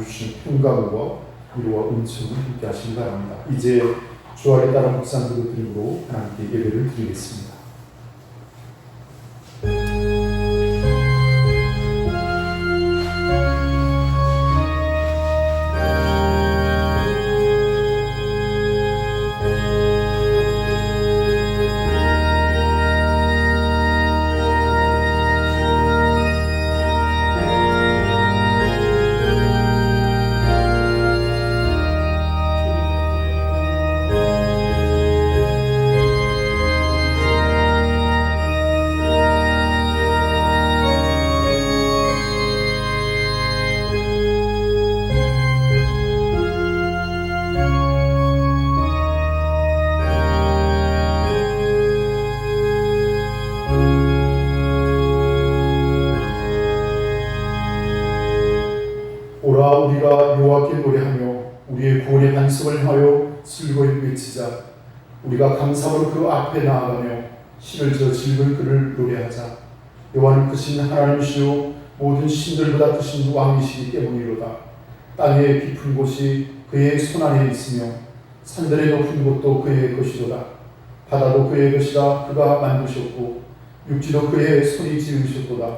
주신 평강과 위로와 은총을 함께 하시기 바랍니다. 이제 주안에 따라 묵상기도 드림으로 하나님께 예배를 드리겠습니다. 오라 우리가 여호와께 노래하며 우리의 구원의 반석을 향하여 즐거이 외치자. 우리가 감사로 그 앞에 나아가며 신을 지어 즐거이 그를 노래하자. 여호와는 크신 하나님이시요 모든 신들보다 크신 왕이시기 때문이로다. 땅의 깊은 곳이 그의 손안에 있으며 산들의 높은 곳도 그의 것이로다. 바다도 그의 것이라 그가 만드셨고 육지도 그의 손이 지으셨도다.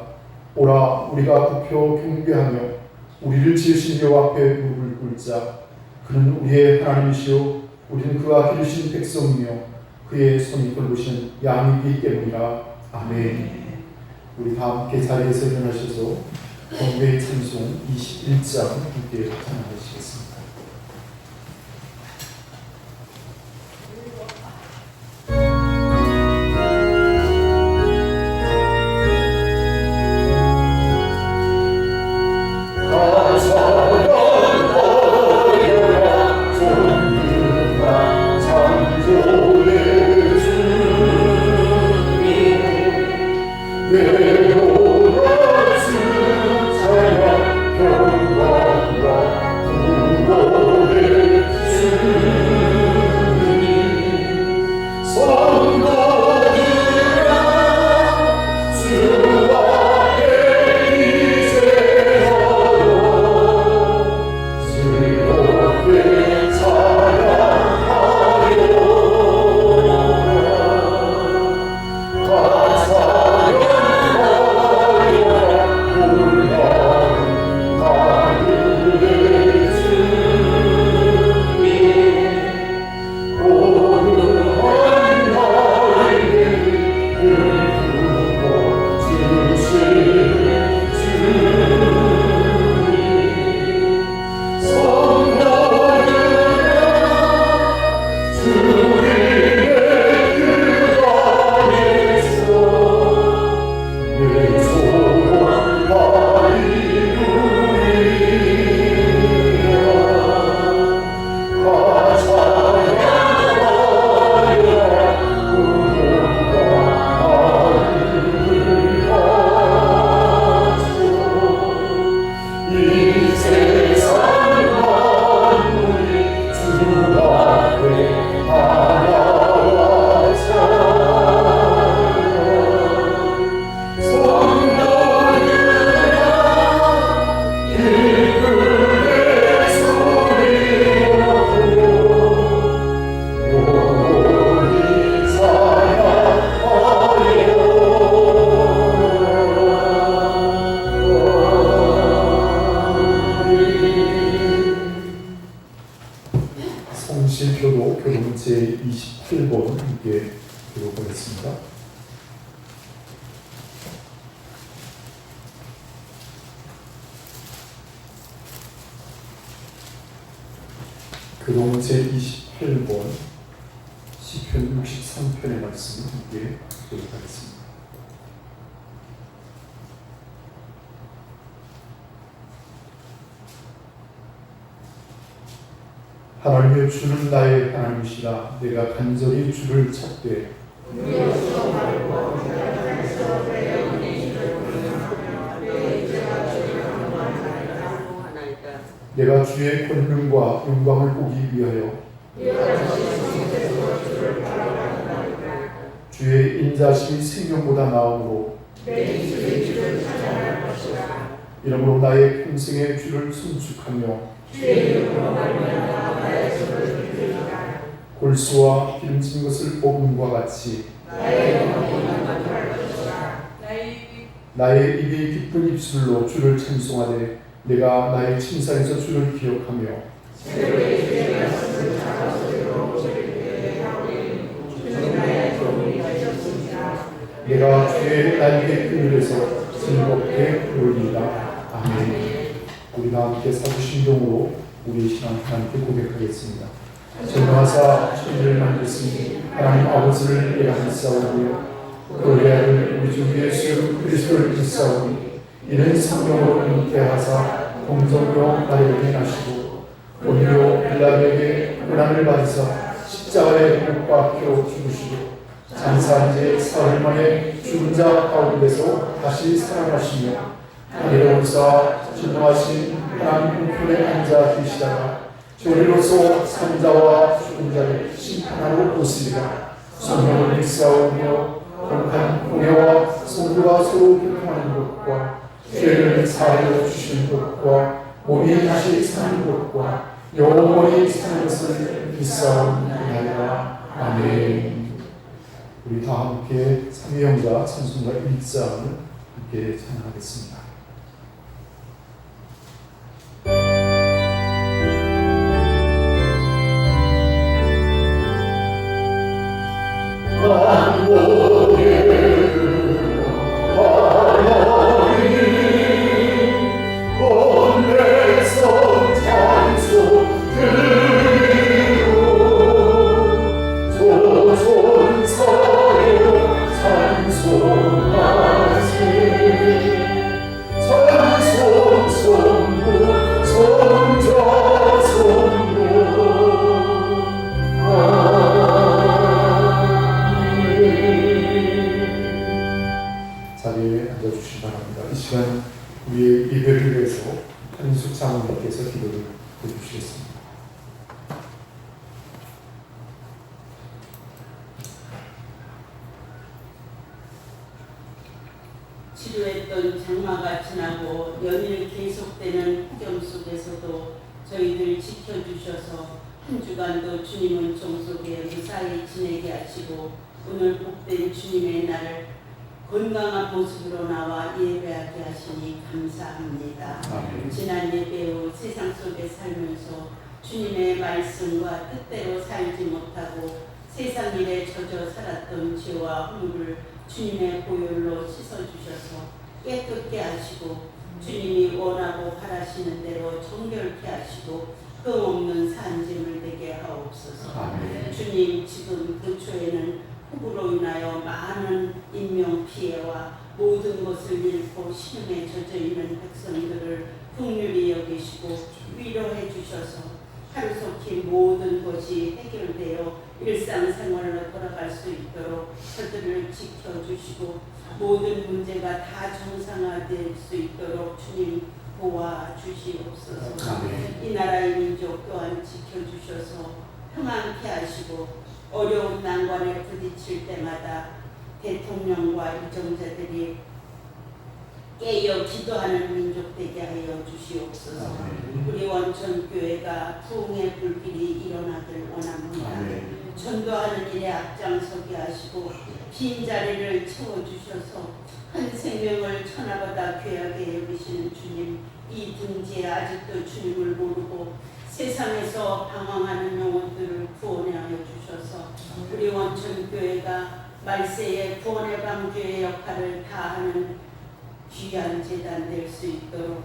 오라 우리가 굽혀 경배하며 우리를 지으신 여호와 앞에 무릎을 꿇자. 그는 우리의 하나님이시요 우리는 그가 기르신 백성이며 그의 손이 돌보신 양이기 때문이라. 아멘. 우리 다 함께 자리에서 일어나셔서 경배의 찬송 21장 함께 찬양하시겠습니다. 성실표도 교동 제28번 함께 기록하겠습니다. 교동 제28번 시편 63편의 말씀을 함께 기록하겠습니다. 하나님의 주는 나의 하나님이시라. 내가 간절히 주를 찾되 내가 주의 권능과 영광을 보기 위하여 주의 인자심이 생명보다 나으므로 이러므로 나의 평생의 주를 송축하며 골수와 기름진 것을 뽑음과 같이 나의 입이 기쁜 입술로 주를 찬송하되 내가 나의 침상에서 주를 기억하며 내가 주의 날개 그늘에서 즐겁게 부르리이다. 아멘. 우리가 함께 사부신동으로 우리의 신앙 하나님께 고백하겠습니다. 전능하사 천지를 만드신 하나님 아버지를 예언하사오며 그 외아들 우리 주 예수 그리스도를 믿사오니 이는 성령으로 잉태하사 동정녀 마리아에게 나시고 본요 빌라도에게 고난을 받으사 십자가에 못 박혀 죽으시고 장사한 지 사흘 만에 죽은 자 가운데서 다시 살아나시며 하늘에 오르사 전능하신 하나님 우편에 앉아 계시다가 저리로서 산자와 죽은 자를 심판하러 오시리라. 성령을 믿사오며 거룩한 공예와 성도가 서로 교통하는 것과 죄를 사하여 주시는 것과 몸이 다시 사는 것과 영원히 사는 것을 믿사옵나이다. 아멘. 우리 다 함께 삼위영과 찬송가 1장을 함께 찬양하겠습니다. 자리에 앉아주시기 바랍니다. 이 시간 우리의 예배를 위해서 한숙 장로님께서 기도를 해주시겠습니다. 치료했던 장마가 지나고 연일 계속되는 폭염 속에서도 저희들 지켜주셔서 한 주간도 주님은 종속에 무사히 지내게 하시고 오늘 복된 주님의 날을 건강한 모습으로 나와 예배하게 하시니 감사합니다. 아멘. 지난 예배 후 세상 속에 살면서 주님의 말씀과 뜻대로 살지 못하고 세상 일에 젖어 살았던 죄와 허물을 주님의 보혈로 씻어주셔서 깨끗게 하시고 주님이 원하고 바라시는 대로 정결케 하시고 흠없는 산짐을 되게 하옵소서. 아멘. 주님, 지금 그 초에는 폭우로 인하여 많은 인명피해와 모든 것을 잃고 신음에 젖어 있는 백성들을 긍휼히 여기시고 위로해 주셔서 하루속히 모든 것이 해결되어 일상생활로 돌아갈 수 있도록 저들을 지켜주시고 모든 문제가 다 정상화될 수 있도록 주님 도와주시옵소서. 아멘. 이 나라의 민족 또한 지켜주셔서 평안케 하시고 어려운 난관에 부딪힐 때마다 대통령과 유정자들이 깨어 기도하는 민족 되게 하여 주시옵소서. 아멘. 우리 원천교회가 부흥의 불길이 일어나길 원합니다. 아멘. 전도하는 일에 앞장서게 하시고 빈자리를 채워주셔서 한 생명을 천하보다 귀하게 여기시는 주님, 이 등지에 아직도 주님을 모르고 세상에서 방황하는 영혼들을 구원하여 주셔서 우리 원천교회가 말세의 구원의 방주의 역할을 다하는 귀한 재단 될 수 있도록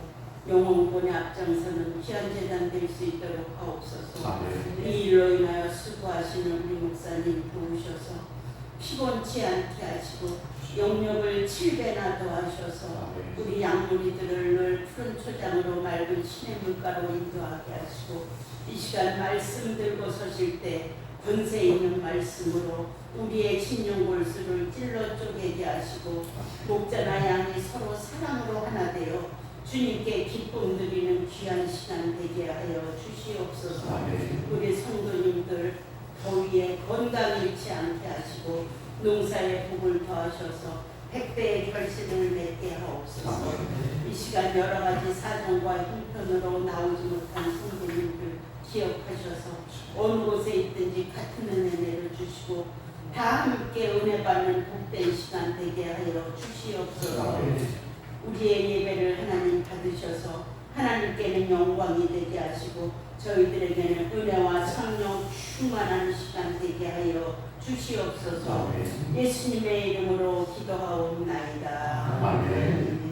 영혼권에 앞장서는 귀한 재단 될 수 있도록 하옵소서. 아멘. 이 일로 인하여 수고하시는 우리 목사님 도우셔서 피곤치 않게 하시고 영역을 7배나 더하셔서 우리 양무리들을 늘 푸른 초장으로 맑은 신의 물가로 인도하게 하시고 이 시간 말씀 들고 서실 때 권세 있는 말씀으로 우리의 신령골수를 찔러 쪼개게 하시고 목자나 양이 서로 사랑으로 하나 되어 주님께 기쁨 드리는 귀한 시간 되게 하여 주시옵소서. 아멘. 우리 성도님들 더위에 건강 잃지 않게 하시고 농사에 복을 더하셔서 100배의 결실을 맺게 하옵소서. 이 시간 여러 가지 사정과 형편으로 나오지 못한 성도님들 기억하셔서 어느 곳에 있든지 같은 은혜를 주시고 다 함께 은혜 받는 복된 시간 되게 하여 주시옵소서. 우리의 예배를 하나님 받으셔서 하나님께는 영광이 되게 하시고 저희들에게는 은혜와 성령 충만한 시간 되게 하여 주시옵소서. 예수님의 이름으로 기도하옵나이다. 아멘.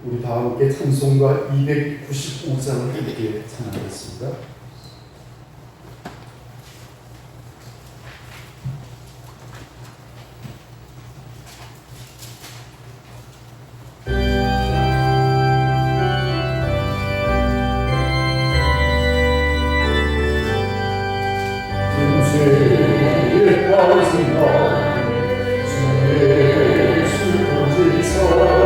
우리 다 함께 찬송가 295장을 함께 찬양하겠습니다. 금세에 빠진 나 주의 수고지서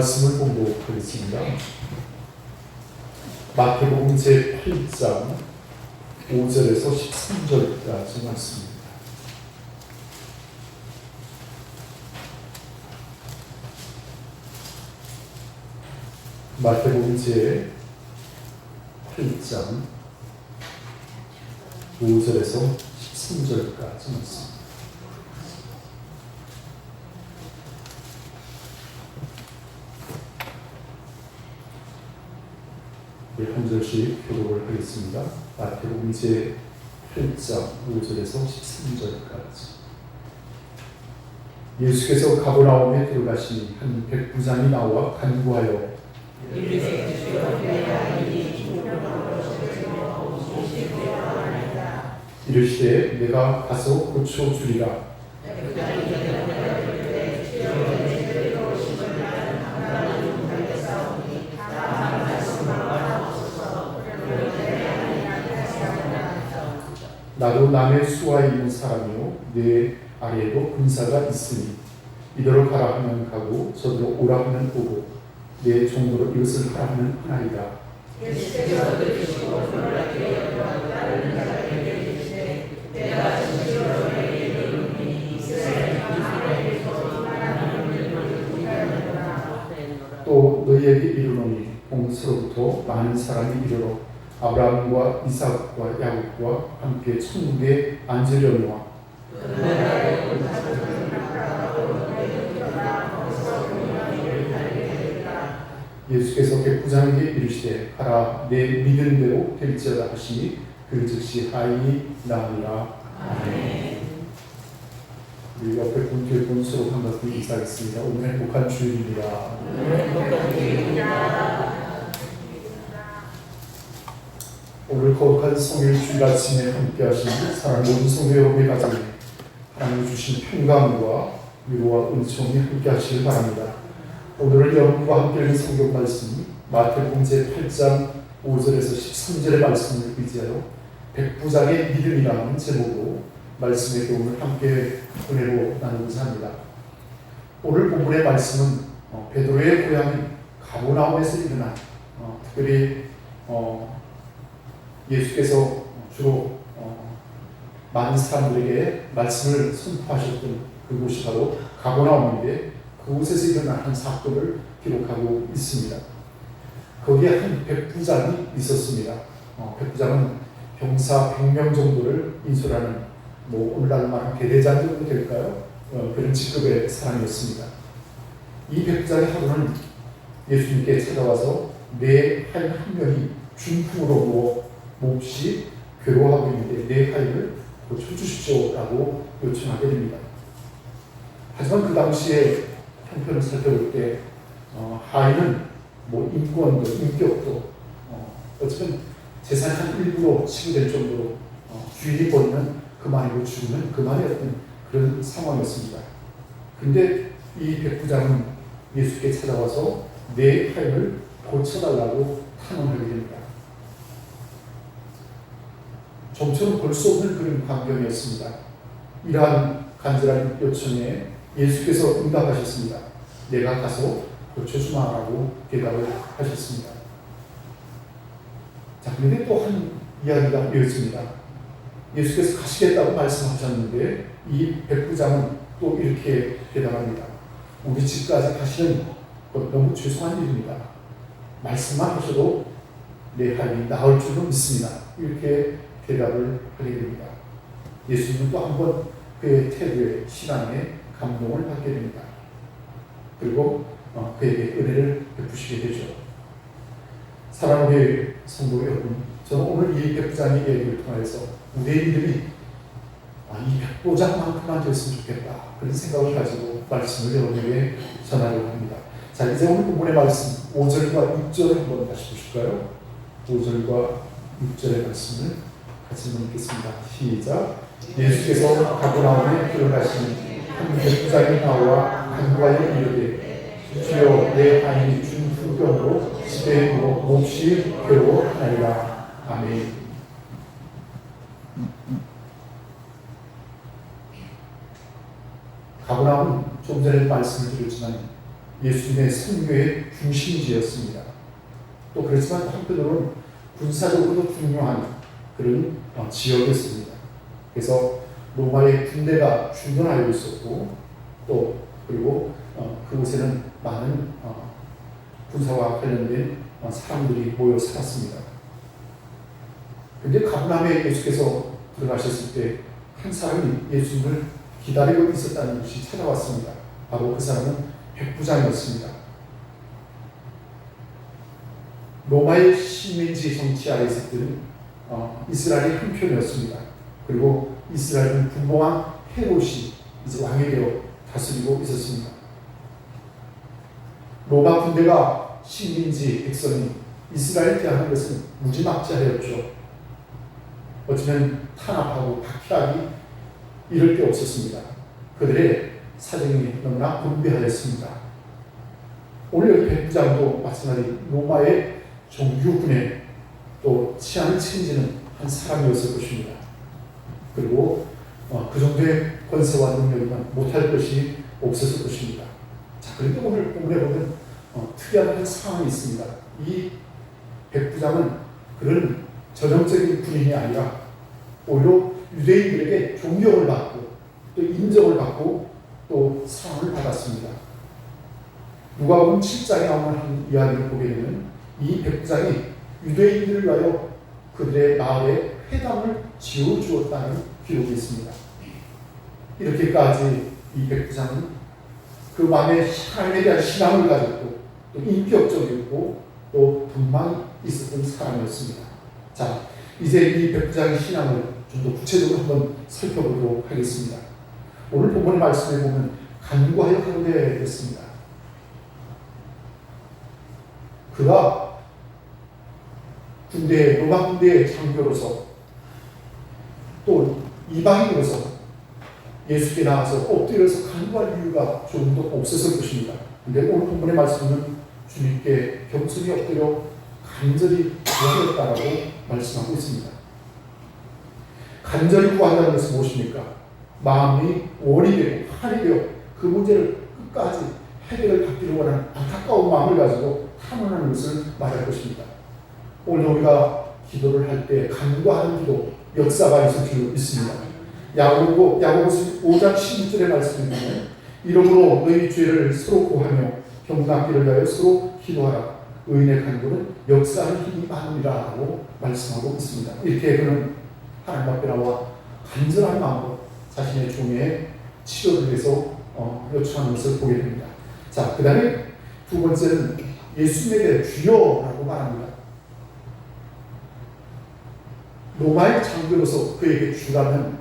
말씀을 공독하겠습니다. 마태복음 제8장 5절에서 13절까지 말씀입니다. 마태복음 제8장 5절에서 13절까지 말씀입니다. 한 절씩 교독을 하겠습니다. 마태복음 제 8장 5절에서 13절까지. 예수께서 가버나움에 들어가시니 한 백부장이 나와 간구하여 이르시되 내가 가서 고쳐 주리라. 나도 남의 수하에 있는 사람이요 내 아래에도 군사가 있으니 이대로 가라 하면 가고 저대로 오라 하면 오고 내 종으로 이것을 하라 하면 하나이다. 또 너희에게 이르노니 공수로부터 많은 사람이 이르러 아브라함과 이삭과 야곱과 함께 천국에 앉으려니와 예수께서 백부장에게 이르시되 가라 내 믿은 대로 될지어다 하시니 그 즉시 하인이 나으니라. 아멘. 우리 옆에 분들 서로 반갑게 인사하겠습니다. 오늘 행복한 주일입니다. 오늘 거룩한 성일 주일 아침에 함께 하시는 사랑하는 모든 성도 여러분의 가정에 하나님 주신 평강과 위로와 은총이 함께 하시길 바랍니다. 오늘은 여러분과 함께 읽는 성경 말씀 마태복음 제 8장 5절에서 13절의 말씀을 의지하여 백부장의 믿음이라는 제목으로 말씀의 교훈을 함께 은혜로 나누고자 합니다. 오늘 본문의 말씀은 베드로의 고향인 가버나움에서 일어난 특별히 예수께서 주로 많은 사람들에게 말씀을 선포하셨던 그곳이 바로 가버나움인데 그곳에서 일어난 한 사건을 기록하고 있습니다. 거기에 한 백부장이 있었습니다. 백부장은 병사 100명 정도를 인솔하는 오늘날 말하면 대대장 정도 될까요? 그런 직급의 사람이었습니다. 이 백부장의 하루는 예수님께 찾아와서 내 하인 한 명이 중풍으로 누워 몹시 괴로워하고 있는데 내 하인을 고쳐주십시오 라고 요청하게 됩니다. 하지만 그 당시에 형편을 살펴볼 때 하인은 인권도 인격도 어쩌면 재산의 한 일부로 치부될 정도로 주인이 버리면 그만이고 죽으면 그만이었던 그런 상황이었습니다. 근데 이 백부장은 예수께 찾아와서 내 하인을 고쳐달라고 탄원하게 됩니다. 좀처럼 볼 수 없는 그런 광경이었습니다. 이러한 간절한 요청에 예수께서 응답하셨습니다. 내가 가서 고쳐주마라고 대답을 하셨습니다. 자, 그런데 또 한 이야기가 이어집니다. 예수께서 가시겠다고 말씀하셨는데 이 백부장은 또 이렇게 대답합니다. 우리 집까지 가시는 것 너무 죄송한 일입니다. 말씀만 하셔도 내 하인이 나을 줄은 믿습니다. 이렇게 대답을 하게 됩니다. 예수님은 또 한 번 그의 태도에 신앙에 감동을 받게 됩니다. 그리고 그에게 은혜를 베푸시게 되죠. 사랑하는 성도 여러분, 저는 오늘 이 백부장의 얘기를 통해서 우리의 믿음이 이 백부장만큼만 됐으면 좋겠다 그런 생각을 가지고 말씀을 여러분에게 전하려고 합니다. 자, 이제 오늘 본문의 말씀 5절과 6절을 한번 다시 보실까요? 5절과 6절의 말씀을 같이 읽겠습니다. 시작. 예수께서 가버나움에 들어가시니 한 백부장이 나와 간구하여 이르되 주여 내 하인이 중풍병으로 집에 누워 몹시 괴로워하나이다. 아멘. 가버나움은 좀 전에 말씀을 드렸지만 예수님의 선교의 중심지였습니다. 또 그렇지만 한편으로는 군사적으로도 중요한 그런 지역이었습니다. 그래서 로마의 군대가 주둔하고 있었고 또 그리고 그곳에는 많은 군사와 관련된 사람들이 모여 살았습니다. 그런데 가버나움에 예수께서 들어가셨을 때 한 사람이 예수님을 기다리고 있었다는 것이 찾아왔습니다. 바로 그 사람은 백부장이었습니다. 로마의 식민지 정치 아래 있었던 이스라엘의 한 편이었습니다. 그리고 이스라엘은 분봉왕 헤롯이 이제 왕이 되어 다스리고 있었습니다. 로마 군대가 식민지 백성이 이스라엘을 대하는 것은 무지막지하였죠. 어쩌면 탄압하고 박해하기 이럴 데 없었습니다. 그들의 사정이 너무나 분배하였습니다. 오늘 여기 백부장도 마찬가지 로마의 정규군의 또 치안을 책임지는 한 사람이었을 것입니다. 그리고 그 정도의 권세와 능력이면 못할 것이 없었을 것입니다. 자, 그런데 오늘 본문에 보면 특이한 상황이 있습니다. 이 백부장은 그런 전형적인 군인이 아니라 오히려 유대인들에게 존경을 받고 또 인정을 받고 또 사랑을 받았습니다. 누가복음 7장에 나오는 한 이야기를 보게 되면 이 백부장이 유대인들을 위하여 그들의 마을에 회당을 지어주었다는 기록이 있습니다. 이렇게까지 이 백부장은 그 마음에 하나님에 대한 신앙을 가졌고 또 인격적이었고 또 분망이 있었던 사람이었습니다. 자, 이제 이 백부장의 신앙을 좀 더 구체적으로 한번 살펴보도록 하겠습니다. 오늘 본문의 말씀에 보면 간구하여 하루에 됐습니다. 그가 로마 군대의 장교로서 또 이방인으로서 예수께 나와서 엎드려서 간구할 이유가 좀 더 없었을 것입니다. 그런데 오늘 본문의 말씀은 주님께 겸손히 엎드려 간절히 구하였다라고 말씀하고 있습니다. 간절히 구한다는 것은 무엇입니까? 마음이 원이 되고 한이 되어 그 문제를 끝까지 해결을 받기를 원하는 안타까운 마음을 가지고 탐원하는 것을 말할 것입니다. 오늘 우리가 기도를 할 때 간구하는 기도 역사가 있을 줄 믿습니다. 야고보서 5장 16절의 말씀에 보면 이러므로 너희 죄를 서로 고하며 병낫기를 위하여 서로 기도하라. 의인의 간구는 역사하는 힘이 많으리라고 말씀하고 있습니다. 이렇게 그는 하나님 앞에 나와 간절한 마음으로 자신의 종의 치료를 위해서 요청하는 것을 보게 됩니다. 자, 그 다음에 두 번째는 예수님에게 주여라고 말합니다. 로마의 장교로서 그에게 주라면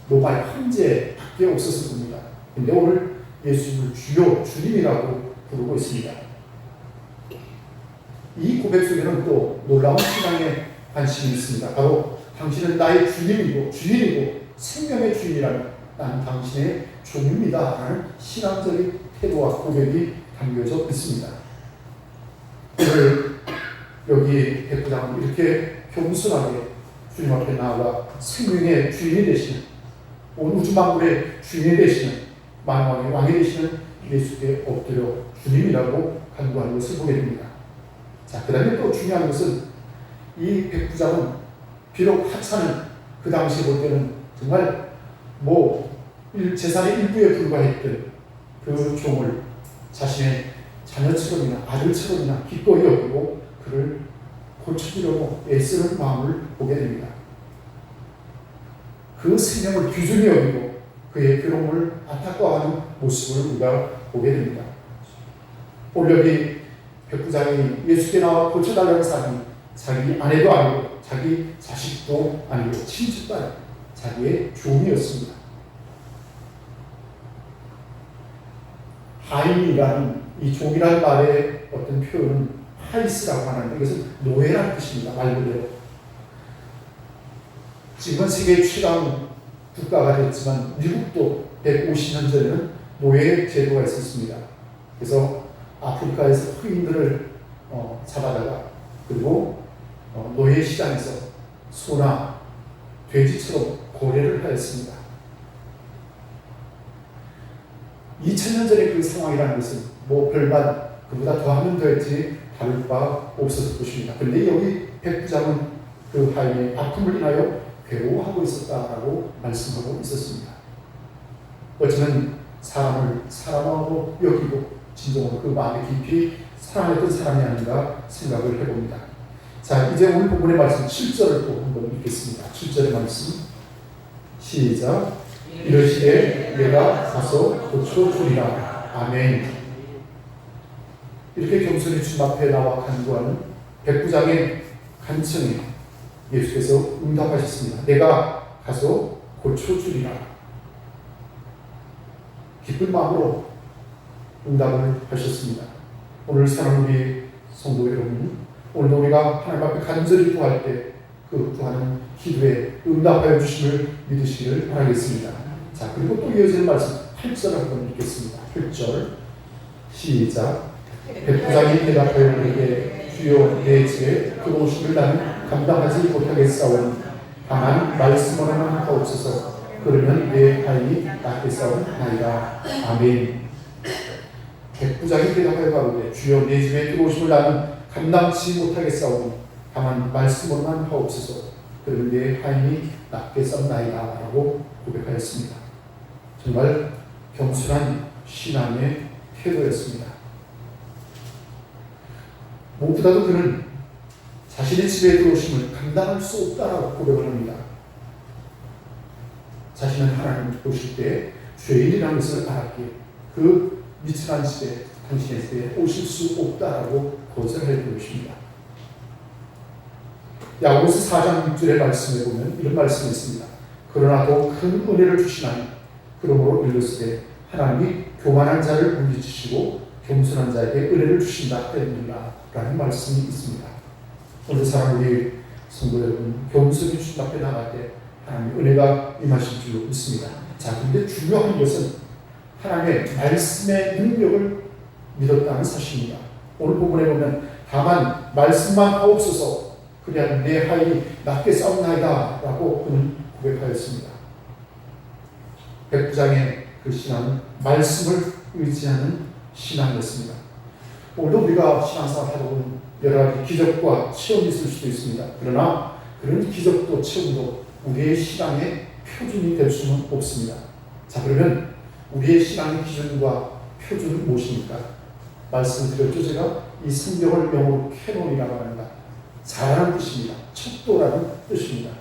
로마의 황제밖에 없었을 겁니다. 그런데 오늘 예수님을 주여, 주님이라고 부르고 있습니다. 이 고백 속에는 또 놀라운 신앙의 관심이 있습니다. 바로 당신은 나의 주님이고 주인이고 생명의 주인이라는 나는 당신의 종입니다 라는 신앙적인 태도와 고백이 담겨져 있습니다. 오늘 여기 백부장은 이렇게 겸손하게 주님 앞에 나아가 생명의 주인이 되시는 온 우주 만물의 주인이 되시는 만왕의 왕이 되시는 예수께 엎드려 주님이라고 간구하는 것을 보게 됩니다. 자, 그 다음에 또 중요한 것은 이 백부장은 비록 하찮은 그 당시 볼 때는 정말 재산의 일부에 불과했던 그 종을 자신의 자녀처럼이나 아들처럼이나 기꺼이 여기고 그를 고쳐주려고 애쓰는 마음을 보게 됩니다. 그 생명을 귀중히 여기고 그의 괴로움을 안타까워하는 모습을 우리가 보게 됩니다. 오늘 여기 백부장이 예수께 나와 고쳐달라는 사람이 자기 아내도 아니고 자기 자식도 아니고 친척도 아니고 자기의 종이었습니다. 하인이라는 이 종이라는 말의 어떤 표현은 하이스라고 하는데 이것은 노예라는 뜻입니다. 말 그대로. 지금은 세계 최강 국가가 됐지만 미국도 150년 전에는 노예 제도가 있었습니다. 그래서 아프리카에서 흑인들을 잡아다가 그리고 노예 시장에서 소나 돼지처럼 거래를 하였습니다. 2000년 전의 그 상황이라는 것은 별반 그보다 더하면 더했지 다를 바 없었을 것입니다. 그런데 여기 백부장은 그 하인의 아픔을 인하여 괴로워하고 있었다라고 말씀하고 있었습니다. 어쩌면 사람을 사람으로 여기고 진정으로 그 마음에 깊이 사랑했던 사람이 아닌가 생각을 해봅니다. 자, 이제 오늘 본문의 말씀 7절을 또 한번 읽겠습니다. 7절의 말씀 시작. 이러시되 내가 가서 고쳐주리라. 아멘. 이렇게 겸손히 주님 앞에 나와 간구하는 백부장의 간청에 예수께서 응답하셨습니다. 내가 가서 고쳐주리라. 기쁜 마음으로 응답을 하셨습니다. 오늘 사랑하는 우리 성도 여러분, 오늘도 우리가 하나님 앞에 간절히 구할 때 그 구하는 기도에 응답하여 주심을 믿으시기를 바라겠습니다. 자, 그리고 또 이어지는 말씀 8절 한번 읽겠습니다. 8절 시작. 백부장이 대답하여 그에게 주여 내 집에 들어오시길 나는 감당하지 못하겠사오니 다만 말씀으로만 하옵소서. 그러면 내 하인이 낫겠사오나이다. 아멘. 백부장이 대답하여 가로되 주여 내 집에 들어오심을 나는 감당치 못하겠사오니 다만 말씀으로만 하옵소서. 그러면 내 하인이 낫겠사오나이다 라고 고백하였습니다. 정말 겸손한 신앙의 태도였습니다. 무엇보다도 그는 자신의 집에 들어오심을 감당할 수 없다라고 고백을 합니다. 자신은 하나님을 보실 때 죄인이라는 것을 알았기에 그 미천한 집에 당신의 집에 오실 수 없다라고 거절할 것입니다. 야고보서 4장 6절의 말씀에 보면 이런 말씀이 있습니다. 그러나 더 큰 은혜를 주시나니 그러므로 이르시되 하나님이 교만한 자를 물리치시고 겸손한 자에게 은혜를 주신다 하였느니라 라는 말씀이 있습니다. 오늘 사랑하는 우리 성도 여러분, 겸손히 주님 앞에 나갈 때 하나님의 은혜가 임하실 줄 믿습니다. 자, 그런데 중요한 것은 하나님의 말씀의 능력을 믿었다는 사실입니다. 오늘 본문에 보면 다만 말씀만 하옵소서 그래야 내 하인이 낫게 싸움나이다 라고 그는 고백하였습니다. 백부장의 그 신앙은 말씀을 의지하는 신앙이었습니다. 오늘도 우리가 신앙생활 하다 보면 여러 가지 기적과 체험이 있을 수도 있습니다. 그러나 그런 기적도 체험도 우리의 신앙의 표준이 될 수는 없습니다. 자, 그러면 우리의 신앙의 기준과 표준은 무엇입니까? 말씀드렸죠. 제가 이 성경을 영어로 캐논이라고 합니다. 잘하는 뜻입니다. 척도라는 뜻입니다.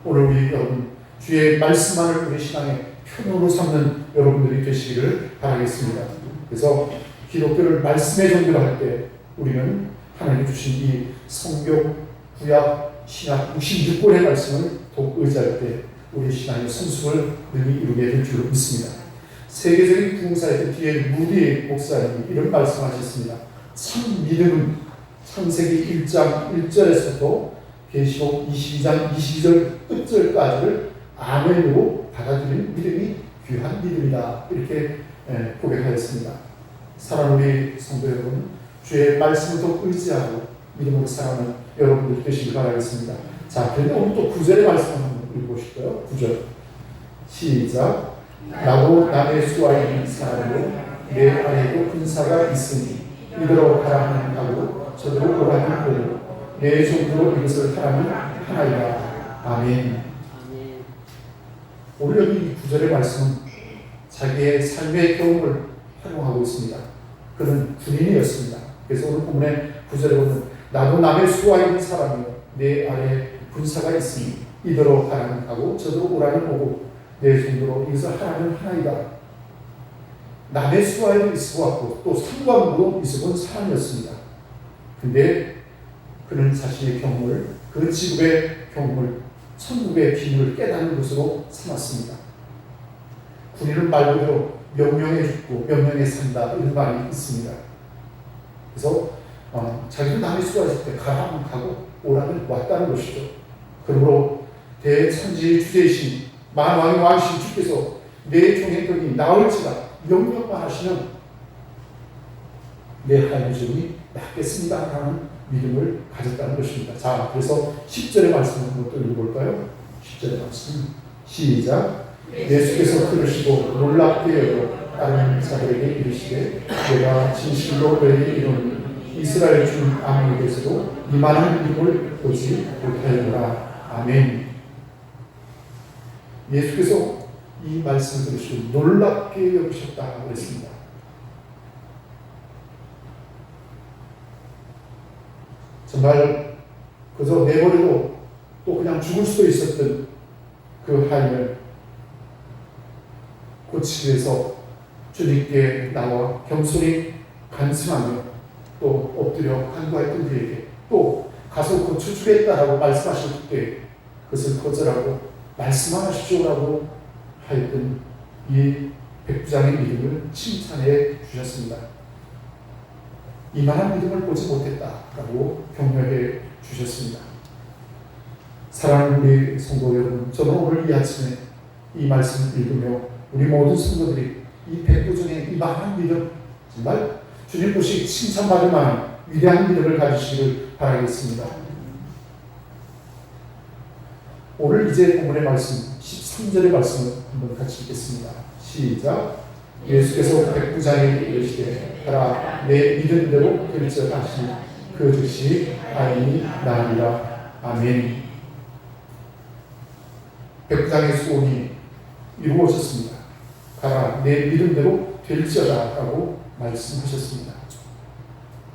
오늘 우리 여러분 주의 말씀만을 우리 신앙의 표본으로 삼는 여러분들이 되시기를 바라겠습니다. 그래서 기독교를 말씀의 종교로 할 때 우리는 하나님 주신 이 성경, 구약, 신약 66권의 말씀을 더욱 의지할 때 우리 신앙의 성숙을 능히 이루게 될 줄로 믿습니다. 세계적인 부흥사였던 D.L. 무디 목사님이 이런 말씀하셨습니다. 참 믿음은 창세기 1장 1절에서부터 계시록 22장 22절 끝절까지를 아멘으로 받아들이는 믿음이 귀한 믿음이다. 이렇게 고백하였습니다. 사랑하는 우리 성도 여러분, 주의 말씀을 더 의지하고 믿음으로 살아가는 여러분들 되시길 바라겠습니다. 자, 그런데 오늘 또 9절의 말씀 한번 읽어보실까요? 9절 시작. 나도 남의 수와 있는 사람으로 내 안에도 군사가 있으니 이대로 가라는 하고 저대로 오라는 보고 내 정도로 이것을 하라는 하나이다. 아멘. 오늘 여기 9절의 말씀은 자기의 삶의 경험을 활용하고 있습니다. 그는 군인이었습니다. 그래서 오늘 본문에 9절에 보면 나도 남의 수와 있는 사람이요 내 아래 군사가 있으니 이대로 가라는 하고 저대로 오라는 보고 내 정도로 이것을 하라는 하나이다. 남의 수와에도 있어왔고 또 상관으로 있어본 사람이었습니다. 근데 그는 자신의 경험을 그 지구의 경험을 천국의 비밀을 깨닫는 것으로 삼았습니다. 군인은 말 그대로 명령에 죽고 명령에 산다 이런 말이 있습니다. 그래서 자기도 남의 수가 있을 때 가라면 가고 오라면 왔다는 것이죠. 그러므로 대천지의 주제이신 만왕의 왕이신 주께서 내 종의 덕이 나올지라 명령만 하시면 내 하인이 낫겠습니다 라는 믿음을 가졌다는 것입니다. 자, 그래서 10절의 말씀을 한번 또 읽어볼까요? 10절의 말씀 시작. 예수께서 들으시고 놀랍게 여겨 다른 자들에게 이르시되 내가 진실로 너희에게 이르노니 이스라엘 중 아무에게서도 이만한 믿음을 보지 못하였노라. 아멘. 예수께서 이 말씀을 들으시고 놀랍게 여기셨다 그랬습니다. 정말 그저 내버려도 또 그냥 죽을 수도 있었던 그 하인을 고치기 위해서 주님께 나와 겸손히 간증하며 또 엎드려 간구했던 그에게 또 가서 고쳐주겠다라고 말씀하실 때 그것을 거절하고 말씀하십시오라고 하였던 이 백부장의 믿음을 칭찬해 주셨습니다. 이만한 믿음을 보지 못했다라고 격려해 주셨습니다. 사랑하는 우리 성도 여러분, 저는 오늘 이 아침에 이 말씀을 읽으며 우리 모든 성도들이 이 백부장의 이만한 믿음, 정말 주님 보시기 칭찬받을 만한 위대한 믿음을 가지시기를 바라겠습니다. 오늘 이제 본문의 말씀 13절의 말씀을 한번 같이 읽겠습니다. 시작. 예수께서 백부장에게 이르시되 가라 내 믿음대로 될지어다 하시니 그 즉시 아인이 나으리라. 아멘. 백부장의 소원이 이루어졌습니다. 가라 내 믿음대로 될지어다 라고 말씀하셨습니다.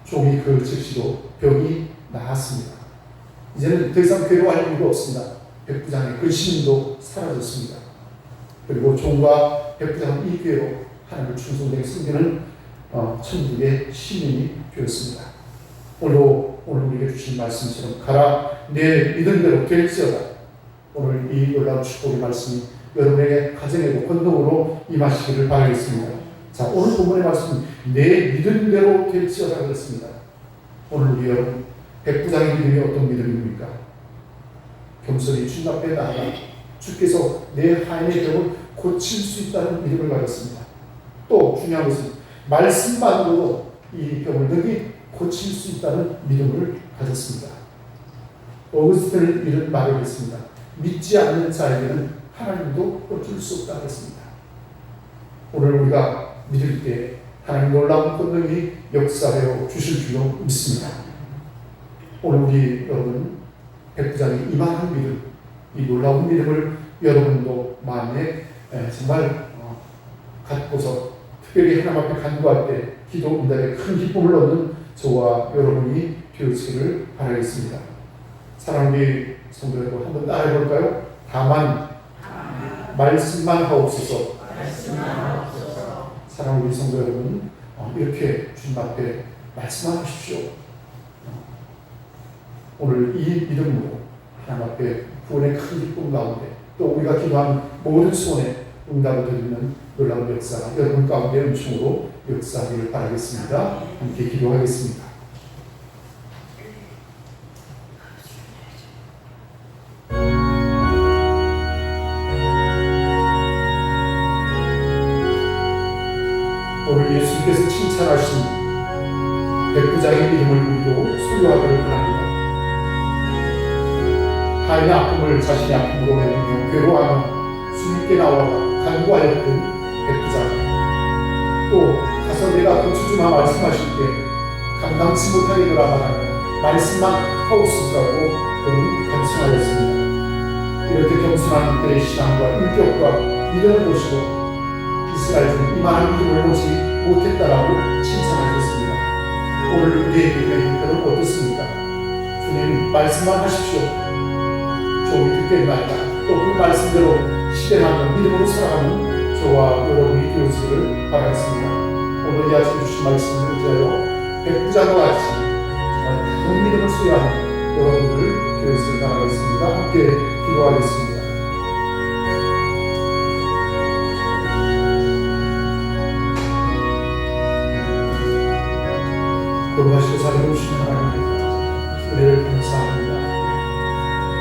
종이 그 즉시로 병이 나았습니다. 이제는 더 이상 괴로워할 이유가 없습니다. 백부장의 근심도 사라졌습니다. 그리고 종과 백부장은 이 기회로 하나님을 충성되게 섬기는 천국의 시민이 되었습니다. 오늘 우리에게 주신 말씀처럼 가라 내 믿음대로 될지어다. 오늘 이 놀라운 축복의 말씀이 여러분에게 가정에도 권능으로 임하시기를 바라겠습니다. 자, 오늘 본문의 말씀은 내 믿음대로 될지어다 그랬습니다. 오늘 우리 여러분 백부장의 믿음이 어떤 믿음입니까? 겸손히 주님 앞에 나아가 주께서 내 하인의 병을 고칠 수 있다는 믿음을 가졌습니다. 또 중요한 것은 말씀만으로도 이 병을 능히 고칠 수 있다는 믿음을 가졌습니다. 어거스틴은 이런 말을 했습니다. 믿지 않는 자에게는 하나님도 어쩔 수 없다고 했습니다. 오늘 우리가 믿을 때 하나님 놀라운 권능이 역사하여 주실 줄로 믿습니다. 오늘 우리 여러분 백부장의 이만한 믿음, 이 놀라운 믿음을 여러분도 마음에 정말 갖고서 특별히 하나님 앞에 간구할 때 기도 응답에 큰 기쁨을 얻는 저와 여러분이 되어지기를 바라겠습니다. 사랑하는 우리 성도 여러분 한번 따라해 볼까요? 다만 말씀만 하옵소서. 사랑하는 우리 성도 여러분 이렇게 주님 앞에 말씀하십시오. 오늘 이 믿음으로 하나님 앞에 구원의 큰 기쁨 가운데 또 우리가 기도한 모든 소원에 응답을 드리는 놀라운 역사 여러분 가운데 음성으로 역사하기를 바라겠습니다. 함께 기도하겠습니다. 오늘 예수님께서 칭찬하신 백부장의 믿음을 우리도 소유하기를 바랍니다. 하인의 아픔을 자신의 아픔으로 내리며 괴로워하며 주님께 나와 간구하였던 백부장, 또 가서 내가 고쳐주마 말씀하실 때 감당치 못하게 돌아가며 말씀만 하옵소서라고 그는 간청하였습니다. 이렇게 겸손한 그의 신앙과 인격과 믿음을 보시고 이스라엘 중 이만한 믿음을 보지 못했다라고 칭찬하셨습니다. 오늘 우리의 믿음의 형편은 어떻습니까? 주님 말씀만 하십시오. 종이 듣겠나이다. 또 그 말씀대로 실행하며 믿음으로 살아가는 저와 여러분이 되어지기를 바라겠습니다. 오늘 이 아침에 주신 말씀을 의지하여 백부장과 같이 정말 큰 믿음을 소유하는 여러분들 되어지기를 바라겠습니다. 함께 기도하겠습니다. 거룩하시고 자비로우신 하나님, 은혜를 감사합니다.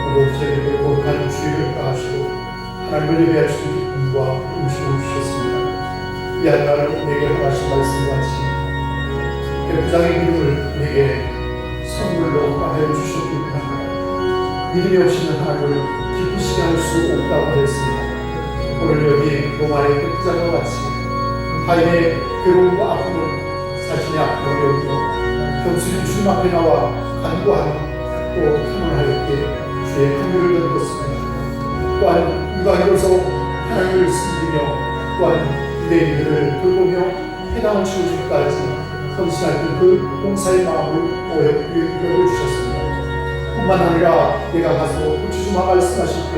오늘 저에게 거룩한 주의를 따하시고 하나님을 예배할 수 있는 기쁨과 음식을 주셨습니다. 이 한날을 내게 하신 말씀과 같이 백부장의 믿음을 내게 선물로 하여 주셨기 때문에 믿음이 없이는 하나님을 기쁘시게 할 수 없다고 하였습니다. 오늘 여기 로마의 백부장과 같이 하인의 괴로움과 아픔을 자신의 아픔을 여기며 겸손히 주님 앞에 나와 간구하며 또 탐문하였기에 주의 긍휼을 얻었습니다. 또한 이방인으로서 하나님을 섬기며 또한 유대인들을 돌보며 해당을 치우기까지 헌신할 그 봉사의 마음을 여겨주셨습니다. 뿐만 아니라 내가 가서 고쳐주마 말씀하실 때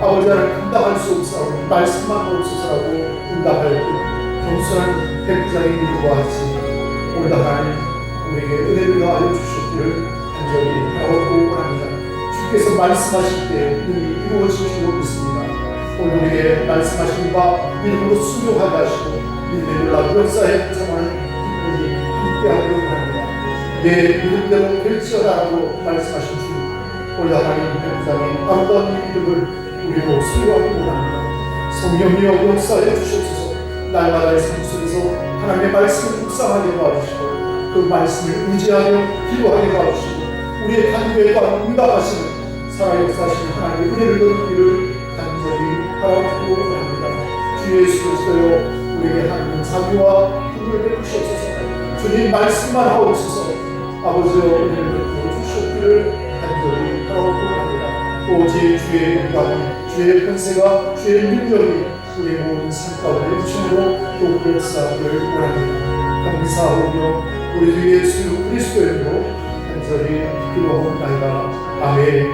아버지 하나님 감당할 수 없사오니 말씀만 하옵소서라고 응답하였고 겸손한 백부장의 믿음과 같이 오늘 하나님 우리에게 은혜를 더하여 주셨기를 간절히 바라고 원합니다. 주께서 말씀하실 때 능히 이루어질 줄 믿습니다. 오늘 우리에게 말씀하신 바 믿음으로 순종하게 하시고 믿음의 놀라운 역사에 참여하는 기쁨이 함께하기를 원합니다. 내 믿음대로 될지어다라고 말씀하신 주, 오늘 하나님 백성의 아름다운 믿음을 우리로 수요하기 원합니다. 성령이여 역사해 주시옵소서. 날마다의 삶 속에서 하나님의 말씀을 묵상하게 도와주시고 그 말씀을 의지하며 기도하게 도와주시고 우리의 간구에도 응답하시는 살아 역사하시는 하나님의 은혜를 얻기를 간절히 바라고 원합니다. 주 예수 그리스도여 우리에게 하나님 자비와 긍휼을 베푸시옵소서. 주님 말씀만 하옵소서. 아버지여 은혜를 베풀어 주시옵기를 간절히 바라고 원합니다. 오직 주의 영광이 주의 권세가 주의 능력이 우리 모든 삶 가운데 일층으로 또 역사하기를 원합니다. 감사하오며 우리 주 예수 그리스도의 이름으로 간절히 기도하옵나이다. 아멘.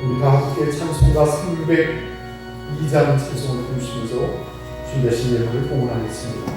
우리 다 함께 찬송가 302장 찬송을 부르시면서 준비하신 예물을 봉헌하겠습니다.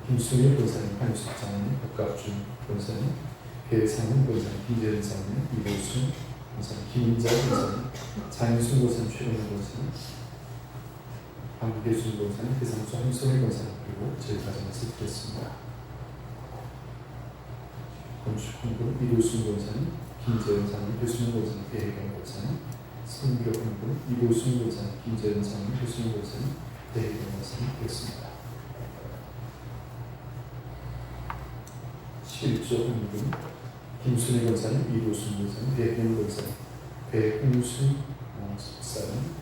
김수민 권사님, 한숙장님, 박갑준 권사님, 배상훈 권사님, 김재현 장님, 이보순 권사님, 김인자 권사님, 장윤순 권사님, 최근호 권사님, 한국예순 권사님, 대상수 한소민 권사님, 그리고 저희까지 말씀드렸습니다. 건축훈분 이보순 권사님, 김재현 장님, 배순 권사님, 배혜경 권사님, 성교훈분 이보순 권사님, 김재현 장님, 배순 권사님, 배혜경 권사님 되었습니다. 11조 헌금 김순희 권사님, 이보순 권사님, 배혜경 권사님, 배홍순 집사님,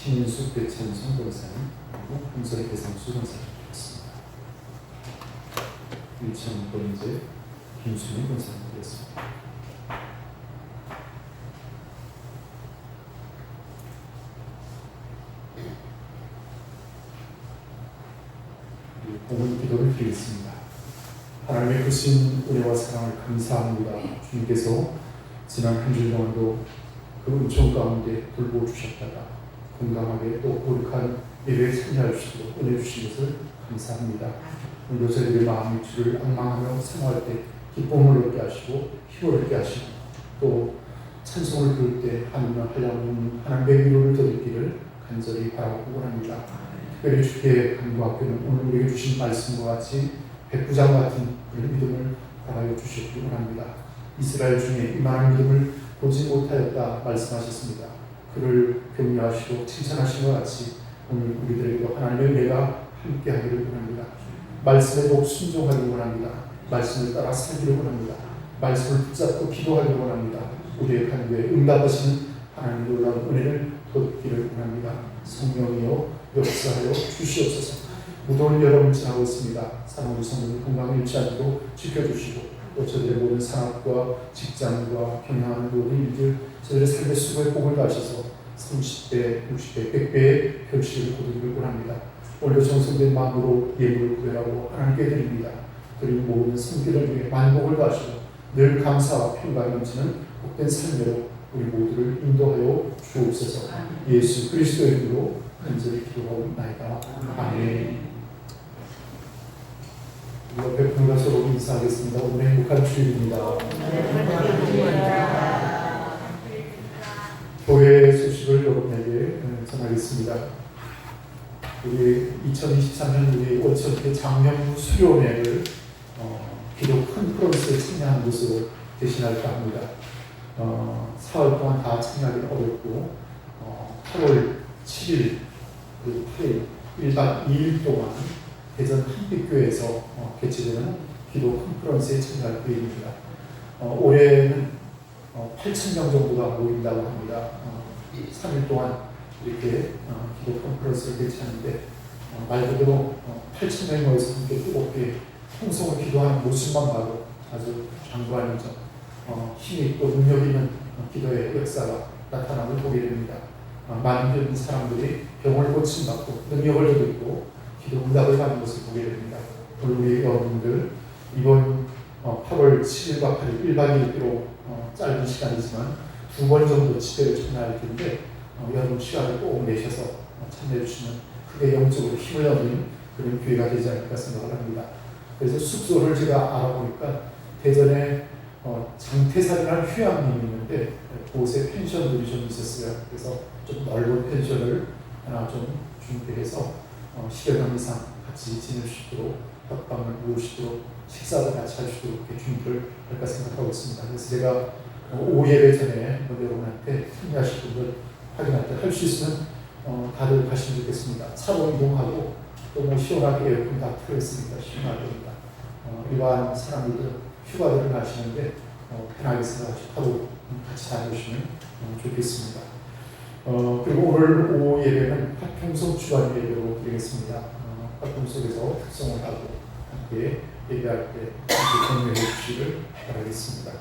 신인숙 배천성 권사님 그리고 홍설의 배상수 권사님이었습니다. 일천 번째 김수민 권사님이었습니다. 공헌 기도를 드리겠습니다. 하나님의 크신 은혜와 사랑을 감사합니다. 주님께서 지난 한 주 동안도 그 은총 가운데 돌보주셨다가 건강하게 또 거룩한 예배에 참여할 수 있도록 은혜 주신 것을 감사합니다. 오늘도 저희들의 마음이 주를 앙망하며 생활할 때 기쁨을 얻게 하시고 힘을 얻게 하시고 또 찬송을 부를 때 하나님을 하려는 하나님의 위로를 더듬기를 간절히 바라고 원합니다. 특별히 주께 간구학교는 오늘 우리에게 주신 말씀과 같이 백부장 같은 그런 믿음을 허락하여 주시기 원합니다. 이스라엘 중에 이만한 믿음을 보지 못하였다 말씀하셨습니다. 그를 격려하시고 칭찬하신 것 같이 오늘 우리들에게도 하나님의 은혜가 함께하기를 원합니다. 말씀에 더욱 순종하기를 원합니다. 말씀을 따라 살기를 원합니다. 말씀을 붙잡고 기도하기를 원합니다. 우리의 간구에 응답하시는 하나님의 놀라운 은혜를 얻기를 원합니다. 성령이여 역사하여 주시옵소서. 무더운 여름을 지나고 있습니다. 사랑하는 성도들 건강을 잃지 않도록 지켜주시고 또 저들의 모든 산업과 직장과 경영하는 모든 일들 저들의 삶의 수고에 복을 다하셔서 30배, 60배, 100배의 결실을 거두기를 원합니다. 오늘도 정성된 마음으로 예물을 구별하고 하나님께 드립니다. 그리고 모든 성기를 위해 만복을 다하시고 늘 감사와 평강이 넘치는 복된 삶으로 우리 모두를 인도하여 주옵소서. 예수 그리스도의 이름으로 간절히 기도하옵나이다. 아멘. 옆에 분과 서로 인사하겠습니다. 오늘 행복한 주일입니다. 교회 소식을 여러분에게 전하겠습니다. 우리 2023년 우리 원천회 장명부 수료회를 비록 큰 프로젝트에 참여하는 것으로 대신할까 합니다. 사흘 동안 다 참여하기는 어렵고 8월 7일 그리고 8일 1박 2일 동안 대전 한빛교회에서 개최되는 기도 컨퍼런스에 참여할 계획입니다. 올해는 8,000명 정도가 모인다고 합니다. 3일 동안 이렇게 기도 컨퍼런스를 개최하는데 말 그대로 8,000명이 모여서 함께 뜨겁게 통성을 기도하는 모습만 봐도 아주 장구한 일정, 힘이 있고 능력 있는 기도의 역사가 나타남을 보게 됩니다. 많은 사람들이 병을 고침받고 능력을 얻고 기도 응답을 받는 것을 보게 됩니다. 오늘 우리 여러분들 이번 8월 7일과 8일 1박 2일로 짧은 시간이지만 2번 정도 집회를 참여할 텐데 여러분 시간을 꼭 내셔서 참여해 주시면 크게 영적으로 힘을 얻는 그런 기회가 되지 않을까 생각을 합니다. 그래서 숙소를 제가 알아보니까 대전에 장태산이라는 휴양림이 있는데 그곳에 펜션들이 좀 있었어요. 그래서 좀 넓은 펜션을 하나 좀 준비해서 10여 명 이상 같이 지낼 수 있도록 협방을 모으시도록 식사도 같이 할 수 있도록 이렇게 준비를 할까 생각하고 있습니다. 그래서 제가 오후 예배 전에 여러분한테 참여하실 분들 확인할 때 할 수 있으면 다들 가시면 좋겠습니다. 차로 이동하고 또 뭐 시원하게 에어컨 다 틀어있으니까 시원하니까 일반 사람들도 휴가들을 가시는데 편하게 생각하시고 하루 같이 다녀오시면 좋겠습니다. 그리고 오늘 오후 예배는 화평성 주간 예배로 드리겠습니다. 화평성에서 특성을 하고 함께 예배할 때 함께 격려해 주시기를 바라겠습니다.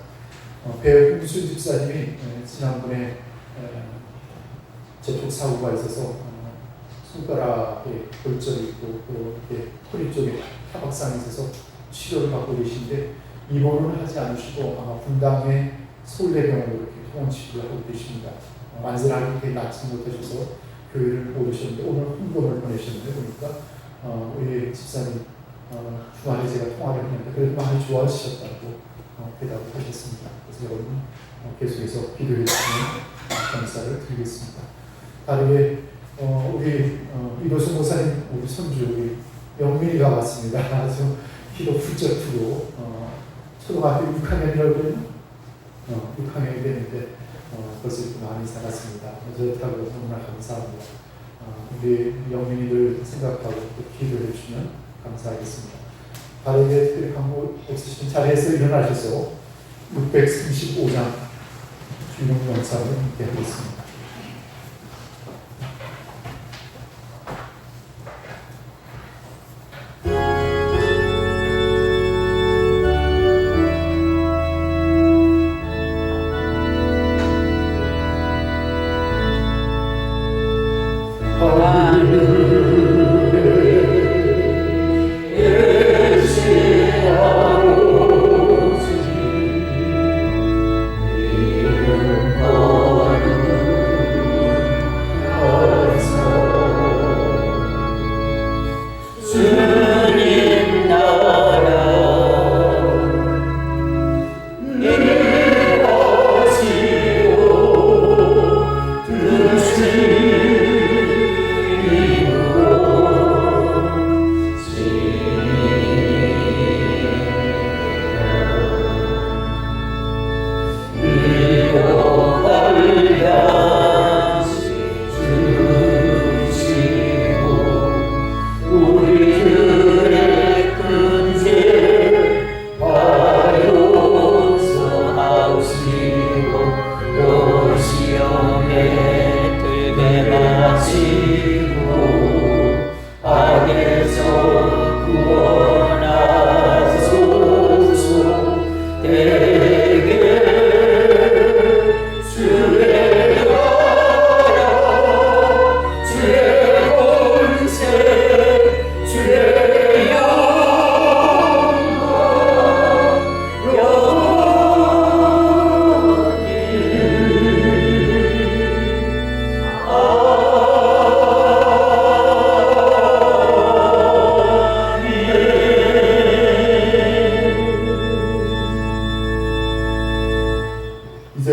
배홍순 집사님이 지난번에 재촉사고가 있어서 손가락에 골절이 있고 또 이렇게 허리 쪽에 타박상이 있어서 치료를 받고 계신데 입원은 하지 않으시고 아마 분당의 서울대병원으로 이렇게 통원 치료를 하고 계십니다. 완전하게 낫지 못하셔서 교회를 못 오셨는데 오늘 훈금을 보내셨는데 보니까 우리 집사님 주말에 제가 통화를 했는데 그래도 많이 좋아지셨다고 대답을 하셨습니다. 그래서 여러분 계속해서 기도해 주시면 감사를 드리겠습니다. 다르게 우리 이도수 목사님 우리 손주 우리 영민이가 왔습니다. 아주 기도 훌쩍 트고 초등학교 6학년이라고 6학년이 됐는데 벌써 많이 살았습니다. 어쩌다고 너무나 감사합니다. 우리 영민이들 생각하고 또 기도해 주시면 감사하겠습니다. 다르게 특별히 강구 없으시면 자리에서 일어나셔서 635장 주용 영상을 함께 하겠습니다.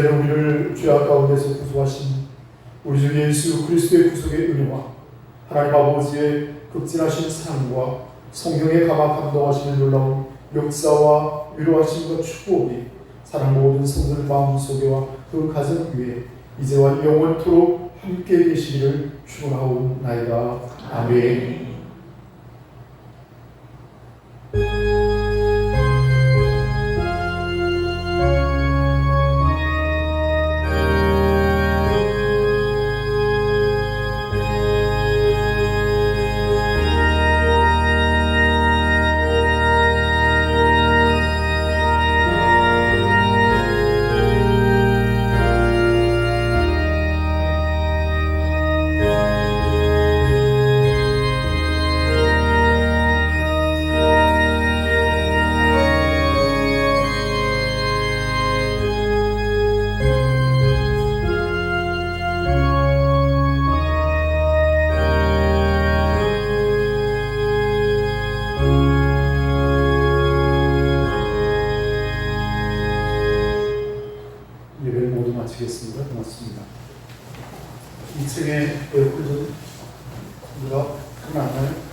이제는 우리를 죄악 가운데서 구속하신 우리 주 예수 그리스도의 구속의 은혜와 하나님 아버지의 극진하신 사랑과 성령의 감화 감동하시는 놀라운 역사와 위로하심과 축복이 사랑 모든 성도들 마음속에와 그 가정 위에 이제와 영원토록 함께 계시기를 축원하옵나이다. 아멘. 예배를 모두 마치겠습니다. 고맙습니다. 2층에 에어컨 좀 누가 하나 안 나요?